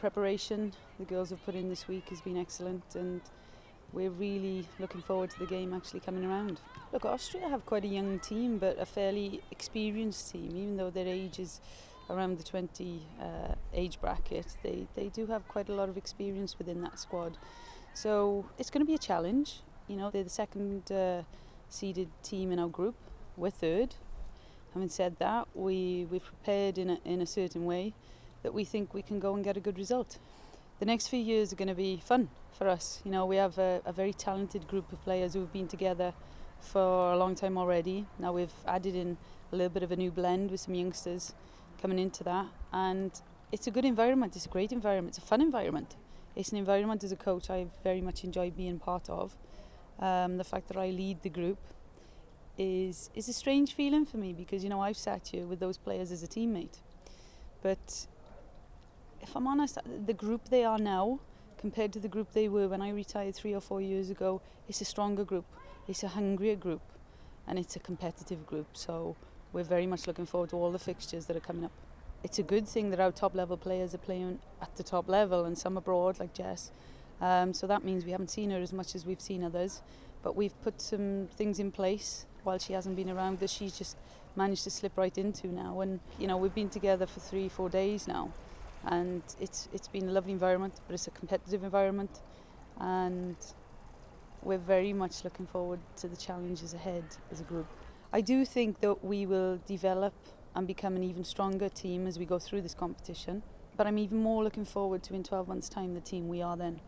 preparation the girls have put in this week has been excellent, and we're really looking forward to the game actually coming around. Look, Austria have quite a young team, but a fairly experienced team. Even though their age is around the 20 age bracket, they do have quite a lot of experience within that squad. So it's going to be a challenge. You know, they're the second seeded team in our group. We're third. Having said that, we've prepared in a certain way that we think we can go and get a good result. The next few years are going to be fun for us. You know, we have a very talented group of players who've been together for a long time already. Now we've added in a little bit of a new blend with some youngsters coming into that, and it's a good environment. It's a great environment. It's a fun environment. It's an environment as a coach I very much enjoy being part of. The fact that I lead the group is a strange feeling for me, because, you know, I've sat here with those players as a teammate. But if I'm honest, the group they are now compared to the group they were when I retired 3 or 4 years ago, it's a stronger group, it's a hungrier group, and it's a competitive group. So we're very much looking forward to all the fixtures that are coming up. It's a good thing that our top level players are playing at the top level, and some abroad like Jess. So that means we haven't seen her as much as we've seen others, but we've put some things in place while she hasn't been around that she's just managed to slip right into now. And, you know, we've been together for 3-4 days now, and it's been a lovely environment, but it's a competitive environment, and we're very much looking forward to the challenges ahead as a group. I do think that we will develop and become an even stronger team as we go through this competition, but I'm even more looking forward to, in 12 months' time, the team we are then.